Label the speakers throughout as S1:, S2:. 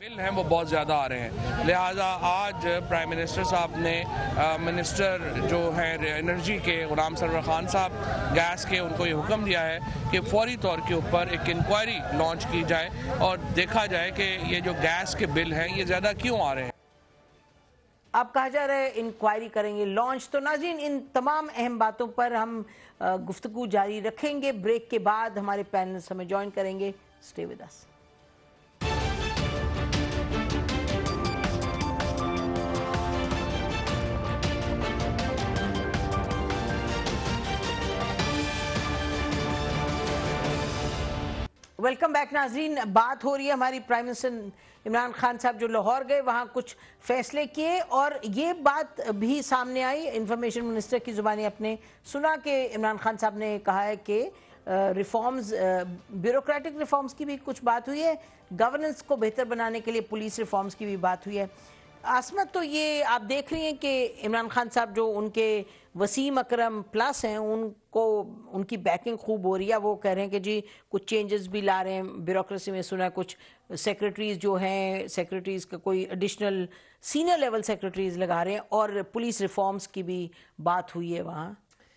S1: بل ہیں وہ بہت زیادہ آ رہے ہیں، لہٰذا آج پرائم منسٹر صاحب نے منسٹر جو ہیں انرجی کے غلام سرور خان صاحب گیس کے، ان کو یہ حکم دیا ہے کہ فوری طور کے اوپر ایک انکوائری لانچ کی جائے اور دیکھا جائے کہ یہ جو گیس کے بل ہیں یہ زیادہ کیوں آ رہے ہیں۔
S2: آپ کہا جا رہا ہے انکوائری کریں گے لانچ، تو ناظرین ان تمام اہم باتوں پر ہم گفتگو جاری رکھیں گے۔ بریک کے بعد ہمارے پینلسٹ ہمیں جوائن کریں گے، stay with us. Welcome back ناظرین، بات ہو رہی ہے ہماری پرائم منسٹر عمران خان صاحب جو لاہور گئے، وہاں کچھ فیصلے کیے، اور یہ بات بھی سامنے آئی، انفارمیشن منسٹر کی زبانی اپنے سنا کہ عمران خان صاحب نے کہا ہے کہ ریفارمز، بیوروکریٹک ریفارمز کی بھی کچھ بات ہوئی ہے، گورننس کو بہتر بنانے کے لیے پولیس ریفارمز کی بھی بات ہوئی ہے۔ عاصمت، تو یہ آپ دیکھ رہی ہیں کہ عمران خان صاحب جو ان کے وسیم اکرم پلس ہیں، ان کو ان کی بیکنگ خوب ہو رہی ہے، وہ کہہ رہے ہیں کہ جی کچھ چینجز بھی لا رہے ہیں بیوروکریسی میں، سنا ہے کچھ سیکرٹریز جو ہیں، سیکرٹریز کا کوئی ایڈیشنل سینئر لیول سیکرٹریز لگا رہے ہیں، اور پولیس ریفارمز کی بھی بات ہوئی ہے وہاں۔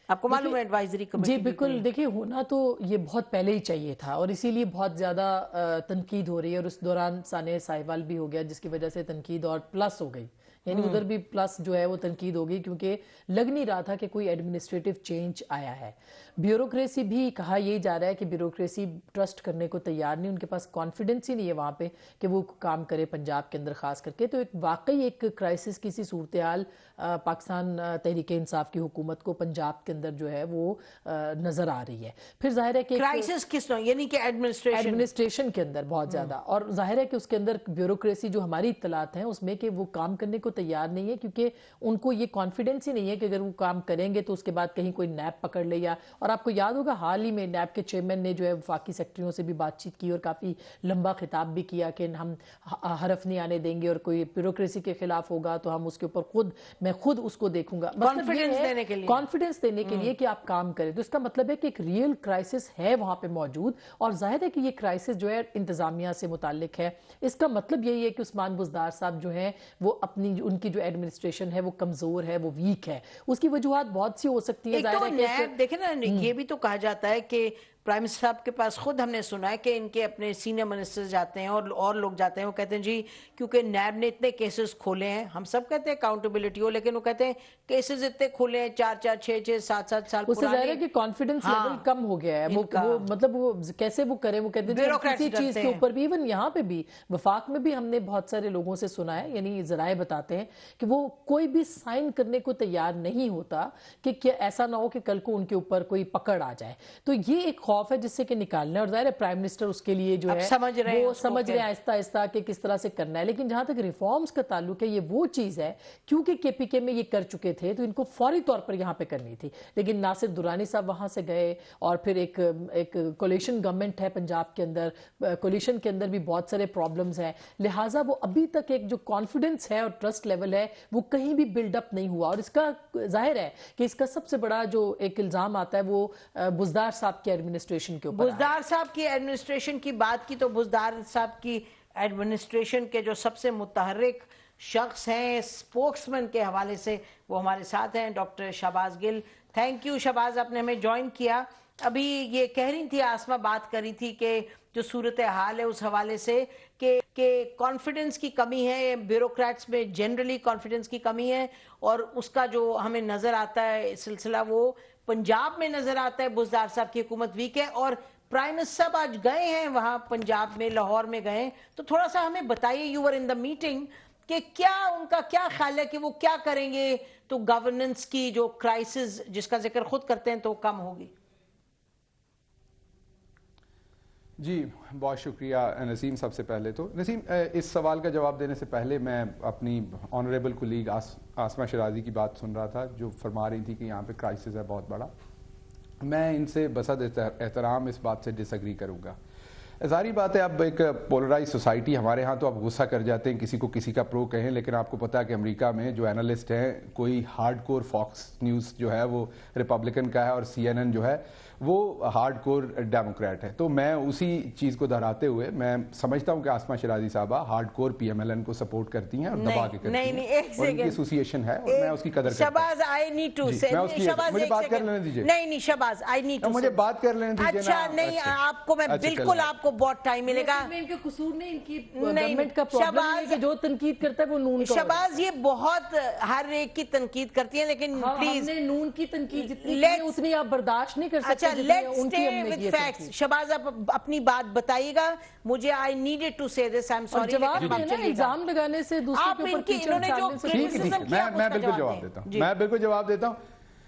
S2: آپ کو معلوم ہے ایڈوائزری کمیٹی؟
S3: جی بالکل، دیکھیے ہونا تو یہ بہت پہلے ہی چاہیے تھا، اور اسی لیے بہت زیادہ تنقید ہو رہی ہے، اور اس دوران ثانیہ ساہیوال بھی ہو گیا جس کی وجہ سے تنقید اور پلس ہو گئی، یعنی ادھر بھی پلس جو ہے وہ تنقید ہوگی، کیونکہ لگ نہیں رہا تھا کہ کوئی ایڈمنسٹریٹو چینج آیا ہے۔ بیوروکریسی بھی کہا یہ جا رہا ہے کہ بیوروکریسی ٹرسٹ کرنے کو تیار نہیں، ان کے پاس کانفیڈنس ہی نہیں ہے وہاں پہ کہ وہ کام کرے پنجاب کے اندر خاص کر کے۔ تو ایک واقعی ایک کرائسس کی سی صورتحال پاکستان تحریک انصاف کی حکومت کو پنجاب کے اندر جو ہے وہ نظر آ رہی ہے۔ پھر ظاہر ہے کہ
S2: کرائسس کس طرح، یعنی کہ
S3: ایڈمنسٹریشن کے اندر بہت زیادہ، اور ظاہر ہے کہ اس کے اندر بیوروکریسی جو ہماری اطلاعات ہیں اس میں کہ وہ کام کرنے کو تیار نہیں ہے، کیونکہ ان کو یہ کانفیڈنس ہی نہیں ہے کہ اگر وہ کام کریں گے تو اس کے بعد کہیں کوئی نیب پکڑ لے یا، اور آپ کو یاد ہوگا حال ہی میں نیب کے چیئرمین نے جو ہے وفاقی سیکٹریوں سے بھی بات چیت کی اور کافی لمبا خطاب بھی کیا کہ ہم حرف نہیں آنے دیں گے، اور کوئی بیوروکریسی کے خلاف ہوگا تو ہم اس کے اوپر میں خود اس کو دیکھوں گا، کانفیڈنس دینے کے لیے کہ آپ کام کریں۔ تو اس کا مطلب ہے کہ ایک ریئل کرائسس ہے وہاں پہ موجود، اور ظاہر ہے کہ یہ کرائسس جو ہے انتظامیہ سے متعلق ہے۔ اس کا مطلب یہی ہے کہ عثمان بزدار صاحب جو ہیں وہ اپنی ان کی جو ایڈمنسٹریشن ہے وہ کمزور ہے، وہ ویک ہے۔ اس کی وجوہات بہت سی ہو سکتی ہیں، ظاہر ہے کہ
S2: دیکھیں نا، یہ بھی تو کہا جاتا ہے کہ پرائم منسٹر صاحب کے پاس خود ہم نے سنا ہے کہ ان کے اپنے سینئر منسٹر جاتے ہیں اور لوگ جاتے ہیں، وہ کہتے ہیں جی کیونکہ نیب نے اتنے کیسز کھولے ہیں، ہم سب کہتے ہیں اکاؤنٹیبلٹی ہو، لیکن وہ کہتے ہیں کیسز اتنے کھولے ہیں 4 6 7 سال
S3: اس سے ظاہر ہے کہ کانفیڈنس لیول کم ہو گیا ہے، وہ مطلب وہ کیسے وہ کریں، وہ کہتے ہیں کسی چیز کے اوپر بھی، ایون یہاں پہ بھی وفاق میں بھی ہم نے بہت سارے لوگوں سے سنا ہے، یعنی ذرائع بتاتے ہیں کہ وہ کوئی بھی سائن کرنے کو تیار نہیں ہوتا کہ ایسا نہ ہو کہ کل کو ان کے اوپر کوئی پکڑ آ جائے۔ تو یہ ایک خوف ہے جس سے کہ نکالنا ہے، اور ظاہر ہے پرائم منسٹر اس کے لیے جو ہے وہ سمجھ رہے ہیں آہستہ آہستہ کہ کس طرح سے کرنا ہے۔ لیکن جہاں تک ریفارمز کا تعلق ہے، یہ وہ چیز ہے کیونکہ کے پی کے میں یہ کر چکے تھے تو ان کو فوری طور پر یہاں پہ کرنی تھی، لیکن ناصر درانی صاحب وہاں سے گئے، اور پھر ایک کولیشن گورنمنٹ ہے پنجاب کے اندر، کولیشن کے اندر بھی بہت سارے پرابلمز ہیں، لہٰذا وہ ابھی تک ایک جو کانفیڈنس ہے اور ٹرسٹ لیول ہے وہ کہیں بھی بلڈ اپ نہیں ہوا، اور اس کا ظاہر ہے کہ اس کا سب سے بڑا جو ایک الزام آتا ہے وہ بزدار صاحب کی ایڈمنسٹریشن کے اوپر۔
S2: بزدار صاحب کی ایڈمنسٹریشن کی بات کی تو بزدار صاحب کی ایڈمنسٹریشن کے جو سب سے متحرک شخص ہیں سپوکسمین کے حوالے سے وہ ہمارے ساتھ ہیں، doctor Shahbaz Gill. Thank you Shahbaz, آپ نے ہمیں جوائن کیا۔ ابھی یہ کہہ رہی تھی آسمہ، بات کر رہی تھی کہ جو صورتحال ہے اس حوالے سے کہ کانفیڈنس کی کمی ہے، بیوروکریٹس میں جنرلی کانفیڈنس کی کمی ہے، اور اس کا جو ہمیں نظر آتا ہے سلسلہ وہ پنجاب میں نظر آتا ہے، بزدار صاحب کی حکومت ویک ہے، اور پرائم منسٹر صاحب آج گئے ہیں وہاں پنجاب میں، لاہور میں گئے، تو تھوڑا سا ہمیں بتائیے، you were in the meeting, کہ کیا ان کا کیا خیال ہے کہ وہ کیا کریں گے تو گورننس کی جو کرائسس جس کا ذکر خود کرتے ہیں تو کم ہوگی۔
S4: جی بہت شکریہ نسیم۔ سب سے پہلے تو نسیم، اس سوال کا جواب دینے سے پہلے میں اپنی آنریبل کولیگ آسمہ شرازی کی بات سن رہا تھا جو فرما رہی تھی کہ یہاں پہ کرائسس ہے بہت بڑا۔ میں ان سے بصد احترام اس بات سے ڈس ایگری کروں گا۔ ظاہری بات ہے، اب ایک پولرائز سوسائٹی، ہمارے ہاں تو آپ غصہ کر جاتے ہیں کسی کو کسی کا پرو کہیں، لیکن آپ کو پتہ ہے کہ امریکہ میں جو اینالسٹ ہیں، کوئی ہارڈ کور فاکس نیوز جو ہے وہ ریپبلکن کا ہے، اور سی این این جو ہے وہ ہارڈ کور ڈیموکریٹ ہے. تو میں اسی چیز کو دہراتے ہوئے میں سمجھتا ہوں کہ آسما شرازی صاحبہ hard core P M L N کو سپورٹ کرتی ہیں اور دبا کے کرتی ہیں, اور ان کی ایسوسیشن ہے اور میں اس کی قدر کرتا ہوں.
S2: شہباز آئی نیڈ ٹو سے
S4: مجھے بات کر لینے دیجیے.
S2: نہیں شہباز آئی نیڈ ٹو
S4: مجھے بات کر لینے دیجیے.
S2: اچھا نہیں, آپ کو میں بالکل, آپ کو بہت ٹائم ملے گا.
S3: ان کا قصور نہیں, ان کی گورنمنٹ کا پرابلم ہے کہ جو تنقید کرتا ہے وہ نون کا.
S2: شہباز یہ بہت ہر ایک کی تنقید کرتی ہیں, لیکن پلیز
S3: ہم نے نون کی تنقید جتنی اتنی آپ برداشت نہیں کر سکتے.
S2: اچھا let's stay with facts. Shahbaz آپ اپنی بات بتائیے گا مجھے. آئی نیڈیڈ ٹو سے دس, آئی ایم سوری.
S3: جواب دینا, الزام لگانے سے دوسرے کے اوپر کیچڑ ڈالنے سے.
S4: میں بالکل جواب دیتا ہوں, میں بالکل جواب دیتا ہوں.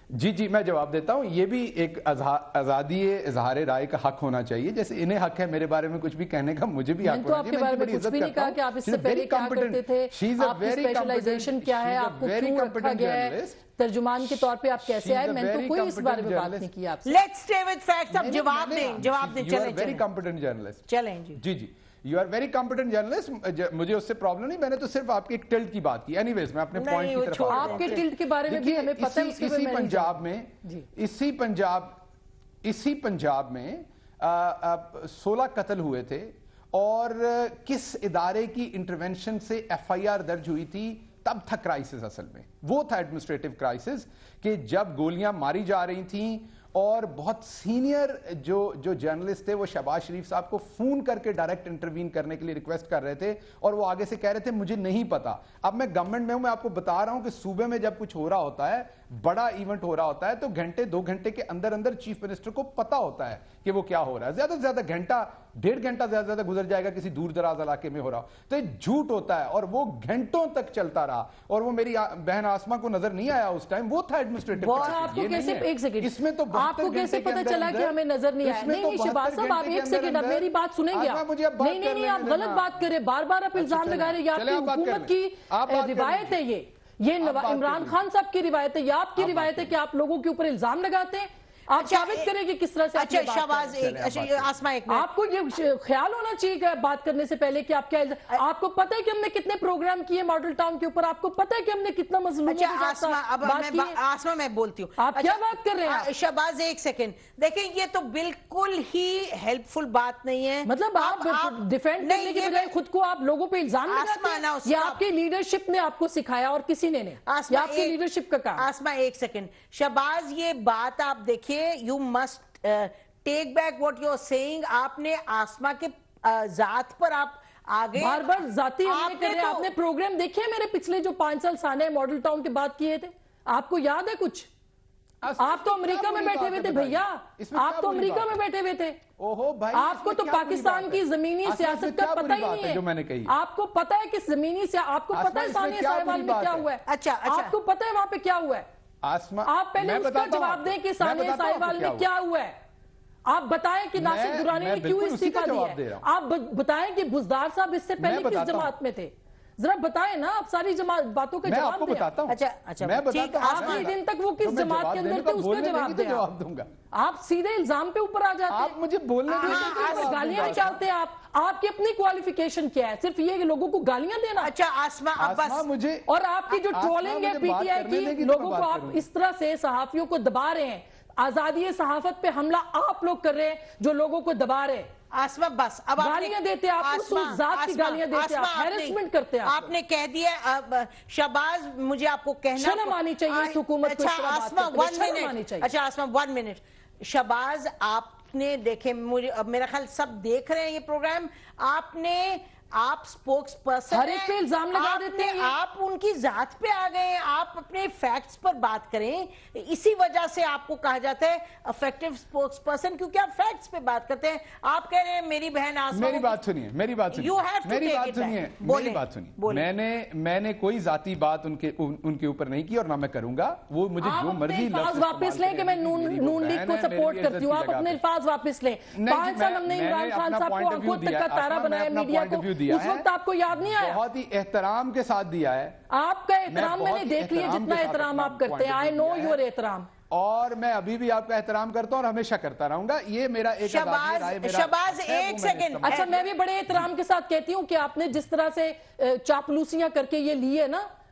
S4: جی میں جواب دیتا ہوں. یہ بھی ایک آزادی اظہار رائے کا حق ہونا چاہیے, جیسے انہیں حق ہے میرے بارے میں کچھ بھی کہنے کا, مجھے بھی حق ہونا چاہیے.
S3: میں تو آپ کے بارے میں کچھ بھی نہیں کہا کہ آپ اس سے پہلے کیا کرتے تھے, آپ کی اسپیشلائزیشن کیا ہے, آپ کو کیوں رکھا گیا ہے, ترجمان کے طور پہ آپ کیسے آئے, میں تو کوئی اس بارے میں بات نہیں کی آپ سے.
S2: Let's stay with facts. اب جواب دیں. چلیں
S4: ویری کمپیٹنٹ جرنلسٹ.
S2: چلیں
S4: جی you are very competent journalist. مجھے اس سے پرابلم نہیں, میں نے تو صرف آپ کی ایک ٹلٹ کی بات کی. اینی ویز میں اپنے پوائنٹ کی طرف
S3: آپ کے ٹلٹ کے بارے میں بھی ہمیں پتہ ہے.
S4: اسی پنجاب میں 16 قتل ہوئے تھے, اور کس ادارے کی انٹرونشن سے ایف آئی آر درج ہوئی تھی, تب تھا کرائسس. اصل میں وہ تھا ایڈمنسٹریٹو کرائسس, کہ جب گولیاں ماری جا رہی تھیں اور بہت سینئر جو جرنلسٹ تھے وہ شہباز شریف صاحب کو فون کر کے ڈائریکٹ انٹروین کرنے کے لیے ریکویسٹ کر رہے تھے, اور وہ آگے سے کہہ رہے تھے مجھے نہیں پتا. اب میں گورنمنٹ میں ہوں, میں آپ کو بتا رہا ہوں کہ صوبے میں جب کچھ ہو رہا ہوتا ہے, بڑا ایونٹ ہو رہا ہوتا ہے, تو گھنٹے 2 گھنٹے کے اندر چیف منسٹر کو پتا ہوتا ہے کہ وہ کیا ہو رہا ہے. زیادہ سے زیادہ گھنٹہ 1.5 گھنٹہ زیادہ سے زیادہ گزر جائے گا کسی دور دراز علاقے میں ہو رہا ہو, تو یہ جھوٹ ہوتا ہے, اور وہ گھنٹوں تک چلتا رہا. اور وہ میری بہن آسما کو نظر نہیں آیا اس ٹائم, وہ تھا ایڈمنسٹریٹو.
S3: آپ کو کیسے, ایک سیکنڈ,
S4: اس میں تو
S3: آپ کو کیسے پتا چلا کہ ہمیں نظر نہیں آیا؟ نہیں شہباز صاحب آپ ایک سیکنڈ, اب میری بات سنیں گے آپ. نہیں آپ غلط بات کریں, بار بار آپ الزام لگا رہے ہیں. یہ آپ کی حکومت کی روایت ہے, یہ عمران خان صاحب کی روایت ہے, یا آپ کی روایت ہے کہ آپ لوگوں کے اوپر الزام لگاتے ہیں؟ آپ ثابت کریں کہ کس طرح سے.
S2: اچھا شہباز,
S3: آپ کو یہ خیال ہونا چاہیے کہ بات کرنے سے پہلے کہ آپ کیا, آپ کو پتہ ہے کہ ہم نے کتنے پروگرام کیے ماڈل ٹاؤن کے اوپر, آپ کو پتہ ہے کہ ہم نے کتنا مظلوموں کے ساتھ بات کی ہے.
S2: آسما میں بولتی ہوں,
S3: آپ کیا بات کر رہے ہیں
S2: شہباز؟ ایک سیکنڈ دیکھیں, یہ تو بالکل ہی ہیلپ فل بات نہیں ہے.
S3: مطلب آپ ڈیفینڈ کرنے کے بجائے خود کو آپ لوگوں پہ الزام لگاتے ہیں. یہ آپ کی لیڈرشپ نے آپ کو سکھایا اور کسی نے نہیں, یہ آپ کی لیڈرشپ کا کام.
S2: آسما ایک سیکنڈ, شہباز یہ بات آپ دیکھیے, you must take back what you are saying. آپ نے آسما کے ذات پر آپ آگے
S3: بار بار ذاتی حملے کر رہے ہیں. آپ نے پروگرام دیکھے میرے پچھلے جو 5 سال سانے ماڈل ٹاؤن کے بعد کیے تھے, آپ کو یاد ہے کچھ؟ آپ تو امریکہ میں بیٹھے ہوئے تھے بھیا, آپ تو امریکہ میں بیٹھے ہوئے تھے. آپ کو تو پاکستان کی زمینی سیاست کا پتہ ہی نہیں ہے. آپ کو پتہ ہے کہ زمینی آپ کو پتہ ہے ثانیہ ساہیوال میں کیا ہوا ہے؟
S2: اچھا
S3: آپ کو پتہ ہے وہاں پہ کیا ہوا ہے؟ آپ پہلے اس کا جواب دیں کہ ثانیہ ساہیوال میں کیا ہوا ہے. آپ بتائیں کہ ناصر درانی نے کیوں استعفیٰ دیا ہے. آپ بتائیں کہ بزدار صاحب اس سے پہلے کس جماعت میں تھے, ذرا بتائیں نا. آپ ساری باتوں کا جواب دیں.
S2: اچھا
S3: آخری دن تک وہ کس جماعت کے اندر تھے اس کا جواب دیں. آپ سیدھے الزام پہ اوپر آ جاتے ہیں,
S4: آپ مجھے بولنے
S3: دیں, گالیاں نکالتے ہیں. آپ کی اپنی کوالیفیکیشن کیا ہے؟ صرف یہ کہ لوگوں کو گالیاں دینا.
S2: اچھا آسما بس,
S3: اور آپ کی جو ٹرولنگ ہے پی ٹی آئی کی, لوگوں کو آپ اس طرح سے صحافیوں کو دبا رہے ہیں. آزادی صحافت پہ حملہ آپ لوگ کر رہے ہیں جو لوگوں کو دبا رہے ہیں.
S2: آسما بس, اب
S3: گالیاں دیتے ہیں آپ, خصوص ذات کی گالیاں دیتے ہیں, ہیرسمنٹ کرتے ہیں.
S2: آپ نے کہہ دیا شہباز, مجھے آپ کو کہنا
S3: شرم آنی چاہیے اس حکومت کو.
S2: اچھا آسما 1 منٹ. شہباز آپ نے دیکھے, میرا خیال سب دیکھ رہے ہیں یہ پروگرام, آپ سپوکس پرسن
S3: ہر ایک پہ الزام لگا دیتے ہیں.
S2: آپ ان کی ذات پہ آ گئے, آپ اپنے فیکٹس پر بات کریں. اسی وجہ سے آپ کو کہا جاتا ہے افیکٹو سپوکس پرسن, کیونکہ آپ فیکٹس پہ بات کرتے ہیں. آپ کہہ رہے ہیں میری بہن آسما,
S4: میری بات سنیے, میری بات سنیے. میں نے کوئی ذاتی بات ان کے اوپر نہیں کی, اور نہ میں کروں گا. وہ مجھے جو مرضی
S3: الفاظ واپس لیں کہ میں نون لیگ کو سپورٹ کرتی ہوں. آپ اپنے الفاظ واپس لیں. 5 سال ہم نے عمران خان صاحب کو آنکھوں تک کا تارا بنایا میڈیا کو, اس وقت آپ کو یاد نہیں آیا؟
S4: بہت ہی احترام کے ساتھ دیا ہے.
S3: آپ کا احترام میں نے دیکھ لیا, جتنا احترام آپ کرتے ہیں. آئی نو یور احترام,
S4: اور میں ابھی بھی آپ کا احترام کرتا ہوں اور ہمیشہ کرتا رہوں گا. یہ میرا ایک
S2: شہباز ایک سیکنڈ.
S3: اچھا میں بھی بڑے احترام کے ساتھ کہتی ہوں کہ آپ نے جس طرح سے چاپلوسیاں کر کے یہ لیے نا,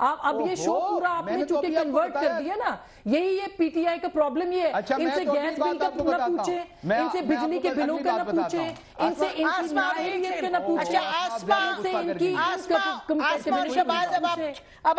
S3: اب یہ شو پورا آپ نے چونکہ کنورٹ کر دیا نا, یہی یہ پی ٹی آئی کا پرابلم یہ ہے. ان سے گیس بل کا نہ پوچھیں, ان سے بجلی کے بلوں کا نہ پوچھیں, ان سے ان کی نااہلیت کا نہ پوچھیں, ان سے ان کی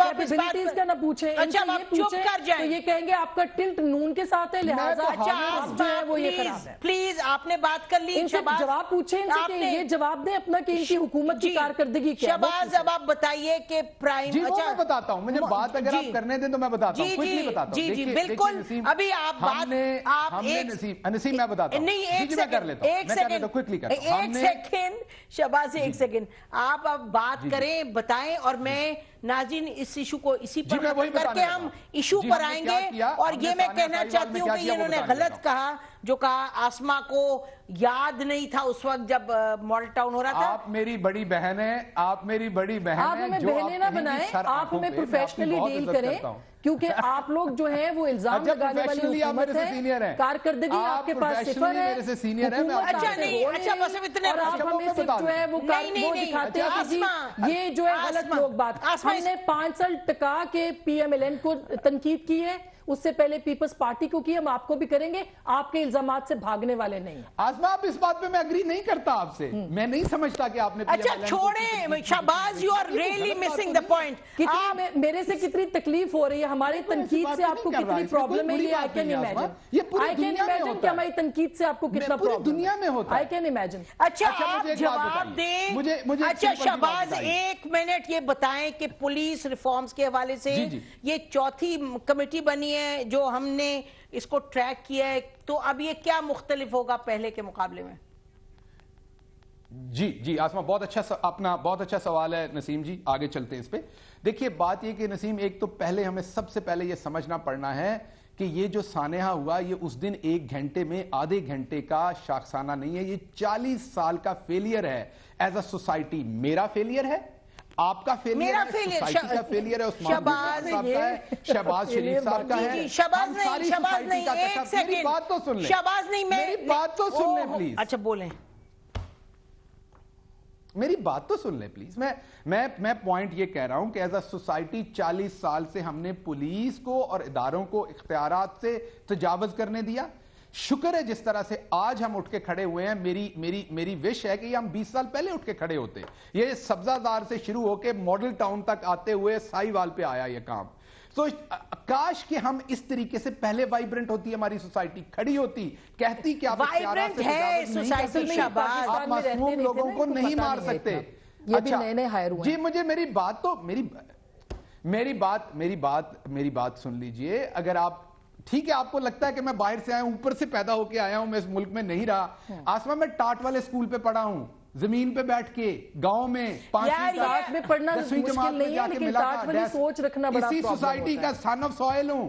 S3: کیپیبلٹیز کا نہ پوچھیں, ان سے یہ پوچھیں تو یہ کہیں گے آپ کا ٹلٹ نون کے ساتھ ہے, لہٰذا آپ جو ہے وہ یہ خراب ہے.
S2: پلیز آپ نے بات کر لی,
S3: ان سے جواب پوچھیں, ان سے کہ یہ جواب دیں اپنا کہ ان کی حکومت کی کارکردگی کیا ہے.
S2: شہباز اب آپ بتائیے کہ پرائم,
S4: جی وہ میں بتاتا ہوں, مجھے بات اگر آپ کرنے دیں تو میں بتاتا ہوں, کوئکلی بتاتا ہوں.
S2: جی جی بالکل, ابھی آپ بات آپ
S4: نسیم میں بتاتا ہوں,
S2: نہیں ایک سیکنڈ شہباز ایک سیکنڈ, آپ اب بات کریں بتائیں, اور میں ناظرین اس ایشو کو اسی پر کر کے ہم ایشو پر آئیں گے. اور یہ میں کہنا چاہتی ہوں کہ انہوں نے غلط کہا جو کہا آسما کو یاد نہیں تھا اس وقت جب ماڈل ٹاؤن ہو رہا تھا.
S4: آپ میری بڑی بہن ہیں, آپ میری بڑی بہن ہیں,
S3: آپ ہمیں بہنیں نہ بنائیں, آپ ہمیں پروفیشنلی ڈیل کریں, کیونکہ آپ لوگ جو ہیں وہ الزام لگانے والی حکومت ہے, کارکردگی آپ کے پاس صفر ہے,
S2: اچھا نہیں, اچھا بس اب اتنے,
S3: اور آپ ہمیں صرف جو ہے وہ دکھاتے ہیں کہ یہ جو ہے غلط لوگ بات. ہم نے 5 سال ٹکا کے پی ایم ایل این کو تنقید کی ہے, اس سے پہلے پیپلز پارٹی کو کی, ہم آپ کو بھی کریں گے, آپ کے الزامات سے بھاگنے والے نہیں.
S4: آسما آپ اس بات پہ میں اگری نہیں کرتا آپ سے, میں نہیں سمجھتا کہ آپ نے
S2: اچھا چھوڑیں Shahbaz, you are really missing the point.
S3: میرے سے کتنی تکلیف ہو رہی ہے, ہماری تنقید سے آپ کو کتنی پرابلم ہے, یہ آئی کین امیجن کہ ہماری تنقید سے آپ کو کتنا پرابلم
S4: دنیا میں ہوتا ہے,
S3: آئی کین امیجن.
S2: اچھا آپ جواب دیں. اچھا شہباز 1 منٹ یہ بتائیں کہ پولیس ریفارمز کے حوالے سے یہ چوتھی کمیٹی بنی ہے جو ہم نے اس کو ٹریک کیا ہے, تو اب یہ کیا مختلف ہوگا پہلے کے مقابلے میں؟
S4: جی آسما بہت اچھا سوال ہے نسیم جی, آگے چلتے ہیں اس پہ. دیکھیے بات یہ کہ نسیم, ایک تو پہلے ہمیں سب سے پہلے یہ سمجھنا پڑنا ہے کہ یہ جو سانحہ ہوا یہ اس دن 1 گھنٹے میں آدھے گھنٹے کا شاخسانہ نہیں ہے, یہ 40 سال کا فیلئر ہے. ایز اے سوسائٹی میرا فیلئر ہے, آپ کا فیلئر ہے, سوسائٹی کا فیلئر ہے, عثمان صاحب کا ہے, شہباز شریف صاحب کا ہے.
S2: شہباز نہیں, ایک سیکنڈ,
S4: میری بات تو سن لیں,
S2: شہباز نہیں,
S4: میری بات تو سن لیں پلیز.
S2: اچھا بولیں,
S4: میری بات تو سن لیں پلیز. میں پوائنٹ یہ کہہ رہا ہوں کہ ایز اے سوسائٹی 40 سال سے ہم نے پولیس کو اور اداروں کو اختیارات سے تجاوز کرنے دیا. شکر ہے جس طرح سے آج ہم اٹھ کے کھڑے ہوئے ہیں, میری وش ہے کہ یہ ہم 20 سال پہلے اٹھ کے کھڑے ہوتے. یہ سبزہ زار سے شروع ہو کے ماڈل ٹاؤن تک آتے ہوئے سائی وال پہ آیا یہ کام. تو کاش کہ ہم اس طریقے سے پہلے وائبرنٹ ہوتی, ہماری سوسائٹی کھڑی ہوتی, کہتی کہ آپ
S2: وائبرنٹ ہے سوسائٹی شہباز,
S4: آپ معصوم لوگوں کو نہیں مار سکتے.
S3: یہ بھی نئے نئے ہائر ہوئے.
S4: جی مجھے میری بات سن لیجئے. اگر آپ ٹھیک ہے, آپ کو لگتا ہے کہ میں باہر سے آیا ہوں, اوپر سے پیدا ہو کے آیا ہوں, میں اس ملک میں نہیں رہا. آسما میں ٹاٹ والے اسکول پہ پڑھا ہوں, زمین پہ بیٹھ کے گاؤں میں
S3: 5 میں پڑھنا مشکل نہیں ہے, لیکن ٹاٹ والی سوچ رکھنا بڑا
S4: اسی سوسائٹی کا سن آف سوائل ہوں,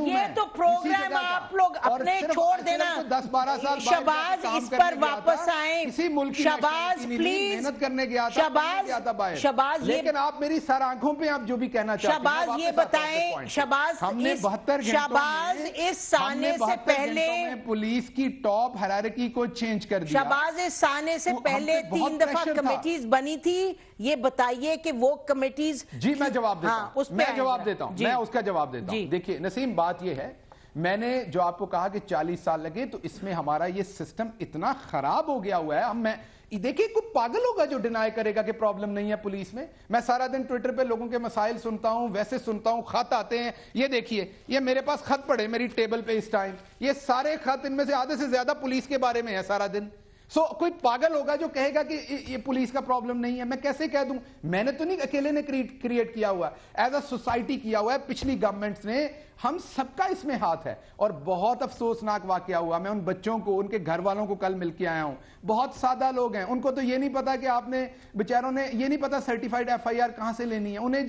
S2: یہ تو پروگرام آپ لوگ اپنے چھوڑ دینا.
S4: 10-12 سال
S2: شہباز اس پر واپس آئیں,
S4: کسی ملک کی
S2: شہباز پلیز
S4: محنت کرنے گیا تھا,
S2: شہباز
S4: لیکن آپ میری سر آنکھوں پہ آپ جو بھی کہنا چاہتے ہیں,
S2: شہباز یہ بتائیں, شہباز
S4: ہم نے 72
S2: شہباز اس سانے سے پہلے
S4: پولیس کی ٹاپ ہیرارکی کو چینج کر دیا.
S2: شہباز اس سانے سے پہلے 3 دفعہ کمیٹیز بنی تھی, یہ بتائیے کہ وہ کمیٹیز.
S4: جی میں جواب دیتا ہوں, میں اس کا جواب دیتا ہوں. دیکھیے نسیم, بات یہ ہے, میں نے جو آپ کو کہا کہ 40 سال لگے, تو اس میں ہمارا یہ سسٹم اتنا خراب ہو گیا ہوا ہے. دیکھیں کوئی پاگل ہوگا جو ڈینائی کرے گا کہ پرابلم نہیں ہے پولیس میں. میں سارا دن ٹویٹر پہ لوگوں کے مسائل سنتا ہوں, ویسے سنتا ہوں, خط آتے ہیں. یہ دیکھیے, یہ میرے پاس خط پڑے میری ٹیبل پہ اس ٹائم, یہ سارے خط ان میں سے آدھے سے زیادہ پولیس کے بارے میں ہے سارا دن. کوئی پاگل ہوگا جو کہے گا کہ یہ پولیس کا پرابلم نہیں ہے. میں کیسے کہہ دوں, میں نے تو نہیں اکیلے نے کریٹ کیا ہوا, ایز اے سوسائٹی کیا ہوا ہے, پچھلی گورنمنٹس نے, ہم سب کا اس میں ہاتھ ہے. اور بہت افسوسناک واقعہ ہوا, میں ان بچوں کو, ان کے گھر والوں کو کل مل کے آیا ہوں. بہت سادہ لوگ ہیں, ان کو تو یہ نہیں پتا کہ آپ نے, بیچاروں نے یہ نہیں پتا سرٹیفائیڈ FIR کہاں سے لینی ہے. انہیں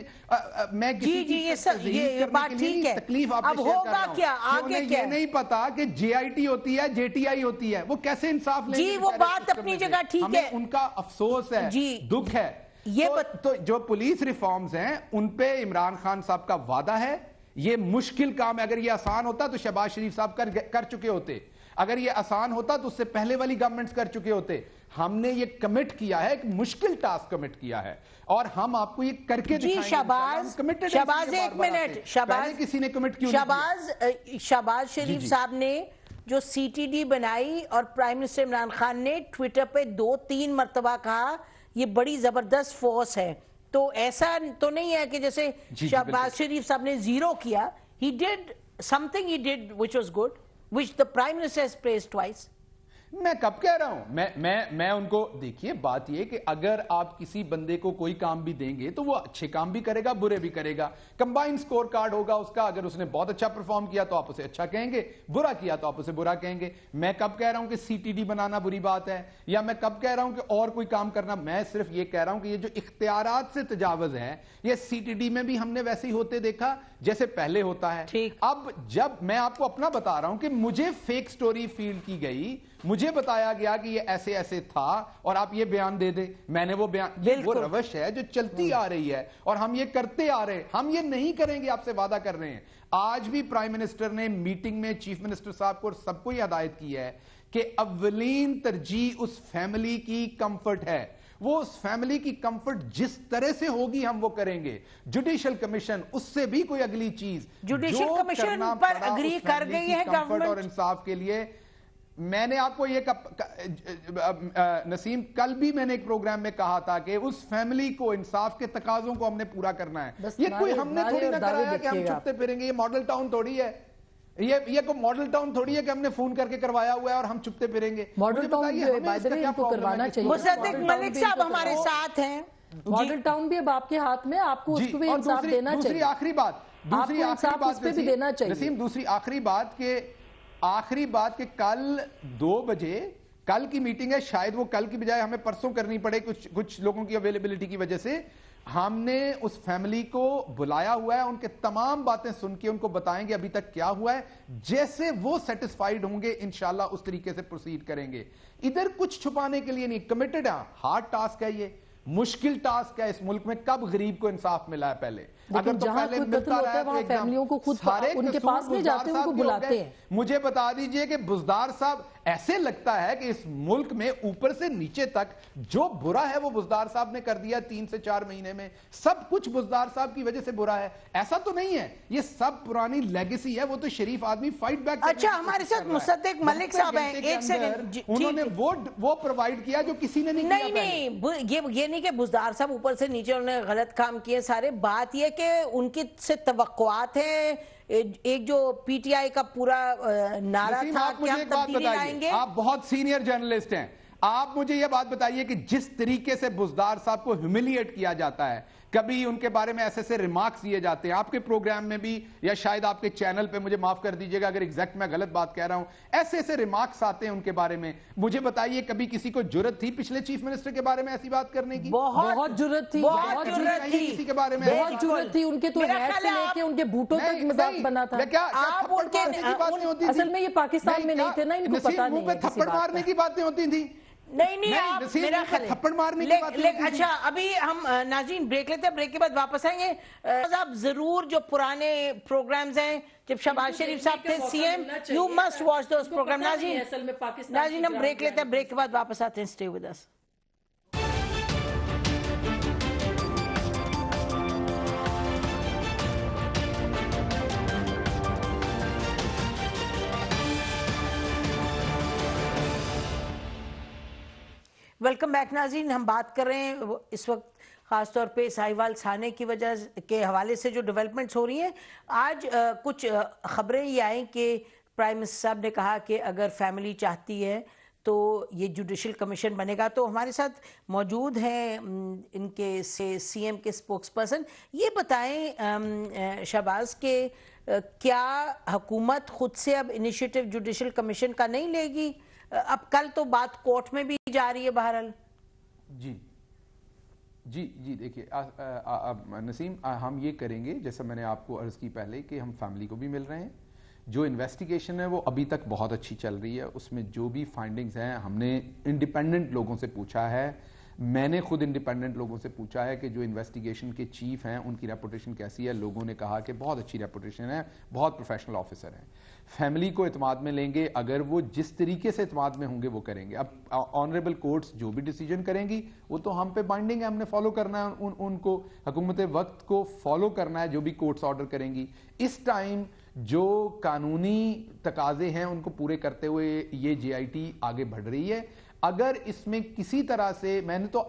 S4: میں
S2: یہ بات ٹھیک ہے,
S4: تکلیف آپ
S2: اب ہوگا کیا آگے,
S4: یہ نہیں پتا کہ JIT ہوتی ہے, JTI ہوتی ہے, وہ کیسے انصاف لیں گے.
S2: جی وہ بات اپنی جگہ ٹھیک ہے,
S4: ان کا افسوس ہے, دکھ ہے. تو جو پولیس ریفارمز ہیں ان پہ عمران خان صاحب کا وعدہ ہے. یہ مشکل کام ہے, اگر یہ آسان ہوتا تو شہباز شریف صاحب کر چکے ہوتے, اگر یہ آسان ہوتا تو اس سے پہلے والی گورنمنٹس کر چکے ہوتے. ہم نے یہ کمٹ کیا ہے, ایک مشکل ٹاسک کمٹ کیا ہے, اور ہم آپ کو یہ کر کے دکھائیں گے.
S2: شہباز ایک منٹ, شہباز شریف صاحب نے جو سی ٹی ڈی بنائی اور پرائم منسٹر عمران خان نے ٹویٹر پہ 2-3 مرتبہ کہا یہ بڑی زبردست فورس ہے, تو ایسا تو نہیں ہے کہ جیسے شہباز شریف صاحب نے زیرو کیا. He did something, he did which was good, which the Prime Minister has praised twice.
S4: میں کب کہہ رہا ہوں, میں ان کو, دیکھیے بات یہ کہ اگر آپ کسی بندے کو کوئی کام بھی دیں گے تو وہ اچھے کام بھی کرے گا, برے بھی کرے گا. کمبائن سکور کارڈ ہوگا اس کا, اگر اس نے بہت اچھا پرفارم کیا تو آپ اسے اچھا کہیں گے, برا کیا تو آپ اسے برا کہیں گے. میں کب کہہ رہا ہوں کہ سی ٹی ڈی بنانا بری بات ہے, یا میں کب کہہ رہا ہوں کہ اور کوئی کام کرنا. میں صرف یہ کہہ رہا ہوں کہ یہ جو اختیارات سے تجاوز ہے یہ سی ٹی ڈی میں بھی ہم نے ویسے ہی ہوتے دیکھا جیسے پہلے ہوتا ہے. اب جب میں آپ کو اپنا بتا رہا ہوں کہ مجھے فیک سٹوری فیل کی گئی, مجھے بتایا گیا کہ یہ ایسے ایسے تھا اور آپ یہ بیان دے دیں, میں نے وہ بیان, یہ وہ روش ہے جو چلتی آ رہی ہے اور ہم یہ کرتے آ رہے ہیں. ہم یہ نہیں کریں گے, آپ سے وعدہ کر رہے ہیں. آج بھی پرائم منسٹر نے میٹنگ میں چیف منسٹر صاحب کو اور سب کو یہ ہدایت کی ہے کہ اولین ترجیح اس فیملی کی کمفرٹ ہے. وہ اس فیملی کی کمفرٹ جس طرح سے ہوگی ہم وہ کریں گے. جوڈیشل کمیشن اس سے بھی کوئی اگلی چیز,
S2: جوڈیشل کمیشن پر اگری کر گئی ہے
S4: کمفرٹ اور انصاف کے لیے. میں نے آپ کو یہ نسیم, کل بھی میں نے ایک پروگرام میں کہا تھا کہ اس فیملی کو انصاف کے تقاضوں کو ہم نے پورا کرنا ہے. یہ کوئی ہم نے تھوڑی نہ کرایا کہ ہم چھپتے پھریں گے. یہ ماڈل ٹاؤن تھوڑی ہے, یہ کوئی ماڈل ٹاؤن تھوڑی ہے کہ ہم نے فون کر کے کروایا ہوا ہے اور ہم چھپتے پھریں گے.
S3: ماڈل ٹاؤن کو کروانا چاہیے.
S2: مصدق ملک صاحب ہمارے ساتھ ہیں.
S3: ماڈل ٹاؤن بھی اب آپ کے ہاتھ میں, آپ کو اس کو بھی انصاف دینا چاہیے.
S4: دوسری آخری بات
S3: پہ بھی دینا چاہیے
S4: نسیم, دوسری آخری بات کہ کل 2 بجے کل کی میٹنگ ہے, شاید وہ کل کی بجائے ہمیں پرسوں کرنی پڑے کچھ لوگوں کی اویلیبلٹی کی وجہ سے. ہم نے اس فیملی کو بلایا ہوا ہے, ان کے تمام باتیں سن کے ان کو بتائیں گے ابھی تک کیا ہوا ہے. جیسے وہ سیٹسفائیڈ ہوں گے انشاءاللہ اس طریقے سے پروسیڈ کریں گے. ادھر کچھ چھپانے کے لیے نہیں, کمیٹڈ ہے. ہارڈ ٹاسک ہے, یہ مشکل ٹاسک ہے. اس ملک میں کب غریب کو انصاف ملا ہے پہلے؟
S3: اگر تو پہلے ملتا رہا ہے وہاں فیملیوں کو خود ان کے پاس نہیں جاتے, ان کو بلاتے ہیں.
S4: مجھے بتا دیجئے کہ بزدار صاحب, ایسے لگتا ہے کہ اس ملک میں اوپر سے نیچے تک جو برا ہے وہ بزدار صاحب نے کر دیا 3 سے 4 مہینے میں. سب کچھ بزدار صاحب کی وجہ سے برا ہے. ایسا تو نہیں ہے, یہ سب پرانی لیگیسی ہے. وہ تو شریف آدمی فائٹ بیک.
S2: اچھا, ہمارے ساتھ مصدق ملک صاحب ہیں, ایک سیکنڈ.
S4: انہوں نے وہ پرووائڈ کیا جو کسی نے نہیں کیا.
S2: نہیں, یہ نہیں کہ بزدار صاحب اوپر سے نیچے انہوں نے غلط کام کیے سارے. بات یہ کہ ان کی سے توقعات ہیں. ایک جو پی ٹی آئی کا پورا نعرہ تھا کہ ہم تبدیلی لائیں گے.
S4: آپ بہت سینئر جرنلسٹ ہیں, آپ مجھے یہ بات بتائیے کہ جس طریقے سے بزدار صاحب کو ہیوملیٹ کیا جاتا ہے, کبھی ان کے بارے میں ایسے ریمارکس دیے جاتے ہیں آپ کے پروگرام میں بھی, یا شاید آپ کے چینل پہ, مجھے معاف کر دیجئے گا اگر ایگزیکٹ میں غلط بات کہہ رہا ہوں, ایسے ریمارکس آتے ہیں ان کے بارے میں. مجھے بتائیے کبھی کسی کو جرت تھی پچھلے چیف منسٹر کے بارے میں ایسی بات کرنے کی؟
S3: بہت جرت تھی,
S4: کسی کے بارے میں
S3: بہت جرت تھی. ان کے تو ہیڈ سے لے کے ان کے بوٹوں تک مذاق بنا تھا. اصل میں یہ پاکستان میں نہیں تھے نا, ان کو پتا نہیں ہے.
S4: تھپڑ مارنے کی باتیں ہوتی تھی.
S2: نہیں, آپ میرا خیال ہے
S4: تھپڑ مارنے کی بات.
S2: اچھا, ابھی ہم ناظرین بریک لیتے ہیں, بریک کے بعد واپس آئیں گے. آپ ضرور جو پرانے پروگرامز ہیں جب شہباز شریف صاحب تھے C M, you must watch those program. ناظرین ہم بریک لیتے ہیں, بریک کے بعد واپس آتے ہیں. Stay with us. Welcome back ناظرین. ہم بات کر رہے ہیں اس وقت خاص طور پہ ساہیوال تھانے کی وجہ کے حوالے سے جو ڈیولپمنٹس ہو رہی ہیں. آج کچھ خبریں یہ آئیں کہ پرائم منسٹر صاحب نے کہا کہ اگر فیملی چاہتی ہے تو یہ جوڈیشل کمیشن بنے گا. تو ہمارے ساتھ موجود ہیں ان کے سی ایم کے اسپوکس پرسن. یہ بتائیں شہباز کہ کیا حکومت خود سے اب انیشیٹو جوڈیشل کمیشن کا نہیں لے گی؟ اب کل تو بات کورٹ میں بھی جا رہی ہے بہرحال.
S4: جی دیکھیے نسیم, ہم یہ کریں گے جیسا میں نے آپ کو عرض کی پہلے کہ ہم فیملی کو بھی مل رہے ہیں. جو انویسٹیگیشن ہے وہ ابھی تک بہت اچھی چل رہی ہے. اس میں جو بھی فائنڈنگز ہیں ہم نے انڈیپینڈنٹ لوگوں سے پوچھا ہے. میں نے خود انڈیپینڈنٹ لوگوں سے پوچھا ہے کہ جو انویسٹیگیشن کے چیف ہیں ان کی ریپوٹیشن کیسی ہے. لوگوں نے کہا کہ بہت اچھی ریپوٹیشن ہے, بہت پروفیشنل آفیسر ہیں. فیملی کو اعتماد میں لیں گے, اگر وہ جس طریقے سے اعتماد میں ہوں گے وہ کریں گے. اب آنریبل کورٹس جو بھی ڈیسیجن کریں گی وہ تو ہم پہ بائنڈنگ ہے, ہم نے فالو کرنا ہے, ان کو حکومت وقت کو فالو کرنا ہے جو بھی کورٹس آرڈر کریں گی. اس ٹائم جو قانونی تقاضے ہیں ان کو پورے کرتے ہوئے یہ جے آئی ٹی آگے بڑھ رہی ہے. اگر اس میں کسی طرح سے, میں نے تو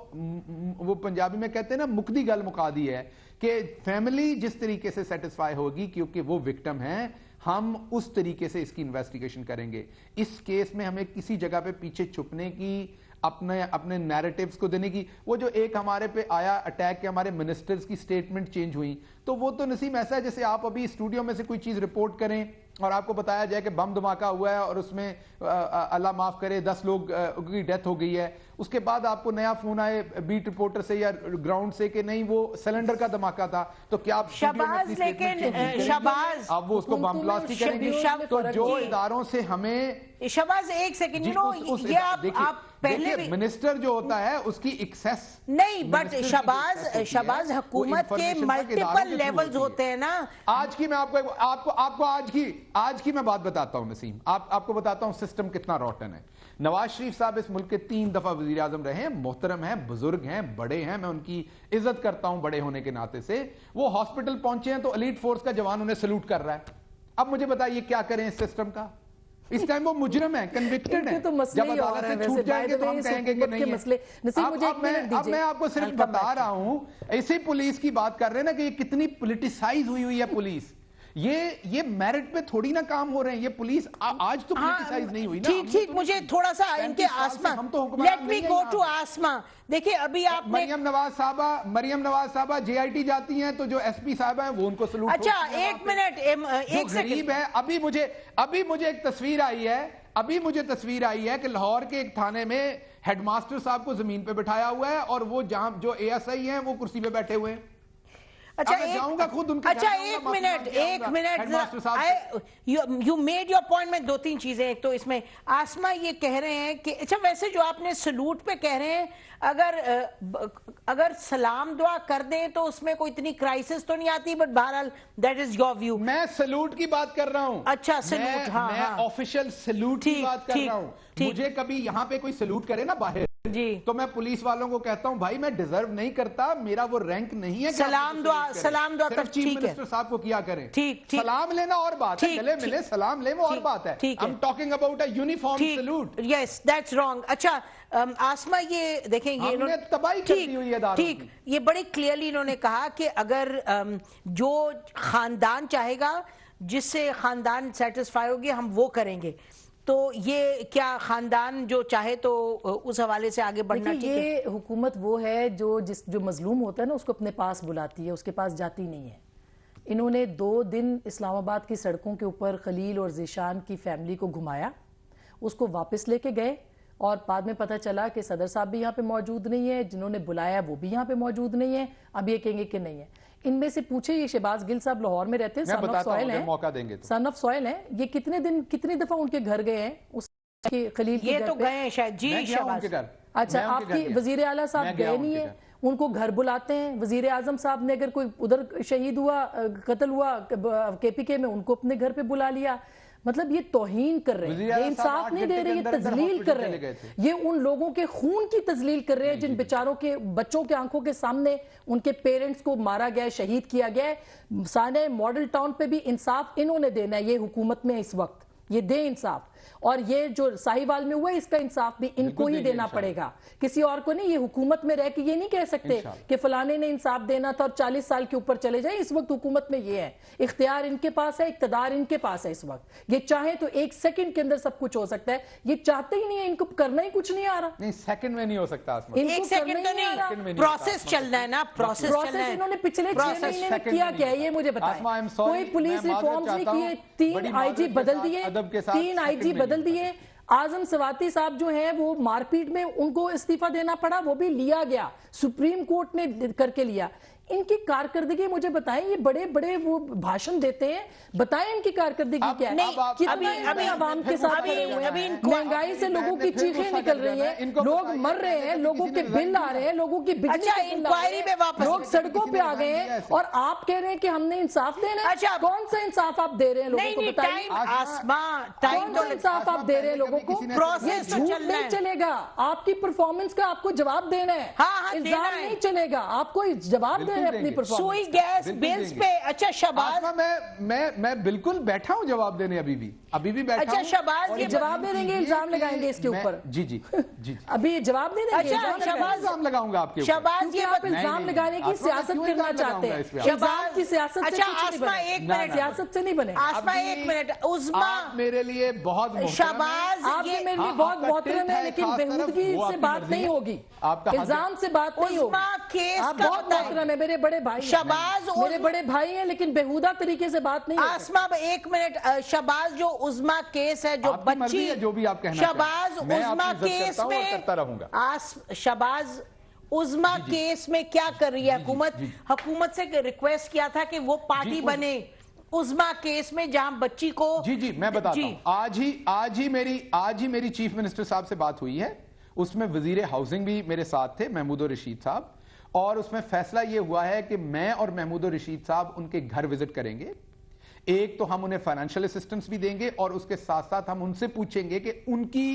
S4: وہ پنجابی میں کہتے ہیں نا مکدی گل مکا دی ہے کہ فیملی جس طریقے سے سیٹسفائی ہوگی کیونکہ وہ وکٹم ہیں, ہم اس طریقے سے اس کی انویسٹیگیشن کریں گے. اس کیس میں ہمیں کسی جگہ پہ پیچھے چھپنے کی, اپنے نیریٹیوز کو دینے کی, وہ جو ایک ہمارے پہ آیا اٹیک کے ہمارے منسٹرز کی سٹیٹمنٹ چینج ہوئی, تو وہ تو نسیم ایسا ہے جیسے آپ ابھی اسٹوڈیو میں سے کوئی چیز رپورٹ کریں اور آپ کو بتایا جائے کہ بم دھماکہ ہوا ہے اور اس میں اللہ معاف کرے 10 لوگ کی ڈیتھ ہو گئی ہے, اس کے بعد آپ کو نیا فون آئے بیٹ رپورٹر سے یا گراؤنڈ سے کہ نہیں وہ سلنڈر کا دھماکہ تھا, تو کیا آپ
S2: شہباز, لیکن شہباز
S4: آپ وہ اس کو بم بلاسٹ ہی کریں گے؟ تو جو اداروں سے ہمیں
S2: شہباز ایک سیکنڈ, یہ آپ پہلے
S4: منسٹر جو ہوتا ہے اس کی ایکسیس
S2: نہیں, بٹ شہباز حکومت کے ملٹیپل لیولز ہوتے ہیں نا.
S4: آج کی میں آپ کو آج کی میں بات بتاتا ہوں نسیم, آپ کو بتاتا ہوں سسٹم کتنا روٹن ہے. نواز شریف صاحب اس ملک کے 3 دفعہ وزیر اعظم رہے ہیں, محترم ہیں, بزرگ ہیں, بڑے ہیں, میں ان کی عزت کرتا ہوں بڑے ہونے کے ناطے سے. وہ ہاسپٹل پہنچے ہیں تو ایلیٹ فورس کا جوان انہیں سلوٹ کر رہا ہے. اب مجھے بتائیے کیا کریں اس سسٹم کا؟ اس ٹائم وہ مجرم ہیں, کنوکٹڈ ہیں, جب عدالت سے چھوٹ جائیں گے تو ہم کہیں گے کہ نہیں ہے. اب میں آپ کو صرف بتا رہا ہوں, اسی پولیس کی بات کر رہے ہیں نا کہ یہ کتنی پولیٹیسائز ہوئی ہے پولیس. یہ میرٹ پہ تھوڑی نہ کام ہو رہے ہیں, یہ پولیس آج تو پولیٹیسائز نہیں ہوئی نا.
S2: ٹھیک, مجھے تھوڑا سا ان کے آسما, لیٹ می گو ٹو آسما. دیکھیں ابھی آپ
S4: مریم نواز صاحبہ جے آئی ٹی جاتی ہیں تو جو ایس پی صاحبہ ہیں وہ ان کو سلوٹ.
S2: اچھا ایک منٹ, ایک
S4: غریب ہے. ابھی مجھے ایک تصویر آئی ہے کہ لاہور کے ایک تھانے میں ہیڈ ماسٹر صاحب کو زمین پہ بٹھایا ہوا ہے اور وہ جہاں جو اے ایس آئی ہیں وہ کرسی پہ بیٹھے ہوئے ہیں.
S2: اچھا ایک minute, you made your point. میں 2-3 چیزیں, ایک تو اس میں آسما یہ کہہ رہے ہیں کہ اچھا ویسے جو آپ نے سلوٹ پہ کہہ رہے ہیں, اگر سلام دعا کر دیں تو اس میں کوئی اتنی کرائسس تو نہیں آتی, بٹ بہرحال دیٹ از یور ویو.
S4: میں سلوٹ کی بات کر رہا ہوں.
S2: اچھا سلوٹ, ہاں
S4: میں آفیشل سلوٹ کی بات کر رہا ہوں. مجھے کبھی یہاں پہ کوئی سلوٹ کرے نا باہر تو میں پولیس والوں کو کہتا ہوں بھائی میں ڈیزرو نہیں کرتا, میرا وہ رینک نہیں ہے.
S2: سلام دعا
S4: صرف چیف منسٹر صاحب کو کیا کریں. سلام لینا اور بات ہے, گلے ملے سلام لیں وہ اور بات ہے. I'm talking about a uniform salute.
S2: Yes, that's wrong. اچھا آسما یہ دیکھیں, یہ
S4: ہم نے تباہی کرنی ہوئی ہے.
S2: ٹھیک, یہ بڑی کلیئرلی انہوں نے کہا کہ اگر جو خاندان چاہے گا, جس سے خاندان سیٹسفائی ہوگی, ہم وہ کریں گے. تو یہ کیا خاندان جو چاہے تو اس حوالے سے آگے بڑھنا ٹھیک ہے.
S3: یہ حکومت وہ ہے جو مظلوم ہوتا ہے نا اس کو اپنے پاس بلاتی ہے, اس کے پاس جاتی نہیں ہے. انہوں نے 2 دن اسلام آباد کی سڑکوں کے اوپر خلیل اور ذیشان کی فیملی کو گھمایا, اس کو واپس لے کے گئے, اور بعد میں پتہ چلا کہ صدر صاحب بھی یہاں پہ موجود نہیں ہے, جنہوں نے بلایا وہ بھی یہاں پہ موجود نہیں ہے. اب یہ کہیں گے کہ نہیں ہے. ان میں سے پوچھے, یہ شہباز گل صاحب لاہور میں رہتے ہیں, سن آف سوائل ہیں, یہ کتنی دفعہ ان کے گھر گئے ہیں اس کے خلیل کے
S2: گھر پہ؟ یہ تو گئے ہیں شاید. جی شہباز,
S3: اچھا آپ کی وزیر اعلیٰ صاحب گئے نہیں ہیں, ان کو گھر بلاتے ہیں. وزیر اعظم صاحب نے اگر کوئی ادھر شہید ہوا, قتل ہوا کے پی کے میں, ان کو اپنے گھر پہ بلا لیا. مطلب یہ توہین کر رہے ہیں, یہ انصاف نہیں دے رہے, یہ تذلیل کر رہے ہیں, یہ ان لوگوں کے خون کی تذلیل کر رہے ہیں جن بیچاروں کے بچوں کے آنکھوں کے سامنے ان کے پیرنٹس کو مارا گیا ہے, شہید کیا گیا ہے. سانے ماڈل ٹاؤن پہ بھی انصاف انہوں نے دینا ہے, یہ حکومت میں اس وقت یہ دے انصاف. اور یہ جو ساہیوال میں ہوا ہے اس کا انصاف بھی ان کو ہی دینا پڑے گا, کسی اور کو نہیں. یہ حکومت میں رہ کے یہ نہیں کہہ سکتے کہ فلانے نے انصاف دینا تھا اور 40 سال کے اوپر چلے جائیں. اس وقت حکومت میں یہ ہے, اختیار ان کے پاس ہے, اقتدار ان کے پاس ہے اس وقت. یہ چاہیں تو 1 سیکنڈ کے اندر سب کچھ ہو سکتا ہے, یہ چاہتے ہی نہیں ہے, ان کو کرنا ہی کچھ نہیں آ رہا.
S4: نہیں سیکنڈ میں نہیں ہو سکتا,
S2: 1 سیکنڈ تو نہیں, پروسیس چلنا ہے نا, پروسیس
S3: انہوں نے پچھلے 6 مہینے میں کیا کیا ہے یہ مجھے بتائیں. کوئی پولیس ریفارمز نہیں کیے, 3 آئی جی بدل دیے. اعظم سواتی صاحب جو ہیں وہ مار پیٹ میں ان کو استعفیٰ دینا پڑا, وہ بھی لیا گیا, سپریم کورٹ نے کر کے لیا. ان کی کارکردگی مجھے بتائیں, یہ بڑے بڑے وہ بھاشن دیتے ہیں, بتائیں ان کی کارکردگی کیا ہے, کتنا عوام کے ساتھ کھڑے ہوئے ہیں, مہنگائی سے لوگوں کی چیخیں نکل رہی ہیں, لوگ مر رہے ہیں, لوگوں کے بل آ رہے ہیں, لوگوں کی بجلی کے بل آ رہے ہیں, لوگ سڑکوں پہ آ گئے ہیں, اور آپ کہہ رہے ہیں کہ ہم نے انصاف دینا ہے. کون سا انصاف آپ دے رہے ہیں لوگوں کو, بتائیے کون سا انصاف آپ دے رہے ہیں لوگوں کو؟ یہ جھوٹ نہیں چلے گا, آپ کی پرفارمنس کا آپ کو جواب دینا ہے, الزام نہیں چلے گا, آپ کو جواب دینا ہے اپنی پرفارمنس.
S2: سوئی گیس بلز پہ. اچھا شہباز,
S4: میں بالکل بیٹھا ہوں جواب دینے, ابھی بھی بیٹھا ہوں.
S2: اچھا شہباز,
S3: یہ جواب دے دیں گے, الزام لگائیں گے اس کے اوپر؟
S4: جی
S3: ابھی یہ جواب دے دیں گے,
S4: الزام لگاؤں گا آپ کے اوپر.
S2: شہباز یہ
S3: آپ الزام لگانے کی سیاست کرنا چاہتے ہیں, شہباز کی سیاست سے کچھ نہیں بنے, سیاست سے نہیں بنے.
S2: آسما ایک منٹ, عظما
S4: میرے لیے بہت
S2: شہباز,
S3: آپ بھی میرے لیے بہت محترم ہے, لیکن بہودگی سے بات نہیں ہوگی, الزام سے بات نہیں ہوگی. آپ بہت محترم ہے, میرے بڑے بھائی,
S2: شہباز
S3: میرے بڑے بھائی ہیں, لیکن بہودہ طریقے سے بات نہیں.
S2: آسما ایک منٹ, شہباز جو عظما کیس ہے, جو بچی,
S4: جو بھی آپ کہنا
S2: شہباز عظما کیس میں, شہباز عظما کیس میں کیا کر رہی ہے حکومت سے ریکویسٹ کیا تھا کہ وہ پارٹی بنے عظما کیس میں, جہاں بچی کو.
S4: جی میں بتاتا ہوں, آج ہی میری چیف منسٹر صاحب سے بات ہوئی ہے, اس میں وزیر ہاؤسنگ بھی میرے ساتھ تھے, محمود رشید صاحب, اور اس میں فیصلہ یہ ہوا ہے کہ میں اور محمود رشید صاحب ان کے گھر وزٹ کریں گے. ایک تو ہم انہیں فائنینشل اسسٹنس بھی دیں گے, اور اس کے ساتھ ساتھ ہم ان سے پوچھیں گے کہ ان کی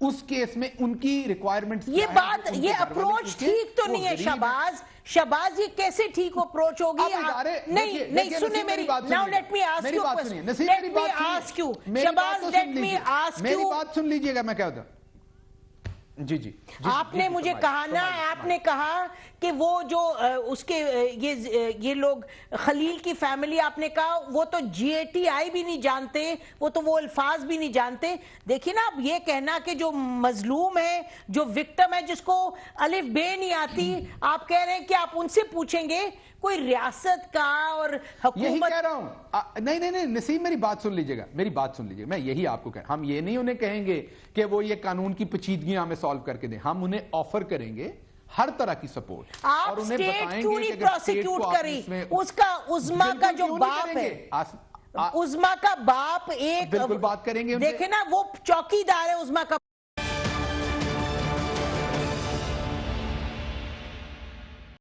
S4: اس کیس میں ان کی ریکوائرمنٹس.
S2: یہ بات, یہ اپروچ ٹھیک تو نہیں ہے شہباز, یہ کیسے ٹھیک اپروچ ہوگی؟ نہیں سنیں میری بات, now let me ask you a question, let me ask you, Shahbaz let me ask you,
S4: میری بات سن لیجئے گا, میں کیا ہوتا. جی
S2: آپ نے مجھے کہا نا, آپ نے کہا کہ وہ جو اس کے یہ لوگ خلیل کی فیملی, آپ نے کہا وہ تو جی اے ٹی آئی بھی نہیں جانتے, وہ تو وہ الفاظ بھی نہیں جانتے. دیکھیں نا, اب یہ کہنا کہ جو مظلوم ہے, جو وکٹم ہے, جس کو الف بے نہیں آتی, آپ کہہ رہے ہیں کہ آپ ان سے پوچھیں گے. کوئی ریاست کا اور حکومت,
S4: یہی کہہ رہا ہوں. نہیں نسیم, میری بات سن لیجئے گا, میں یہی آپ کو کہہ رہا ہوں. ہم یہ نہیں انہیں کہیں گے کہ وہ یہ قانون کی پیچیدگیاں ہمیں سالو کر کے دیں, ہم انہیں آفر کریں گے ہر طرح کی سپورٹ.
S2: آپ اسٹیٹ کیوں نہیں پروسیکیوٹ کری, اس کا عظما کا جو باپ ہے, عظما کا باپ ایک,
S4: بالکل بات کریں گے.
S2: دیکھیں نا, وہ چوکیدار ہے عظما کا.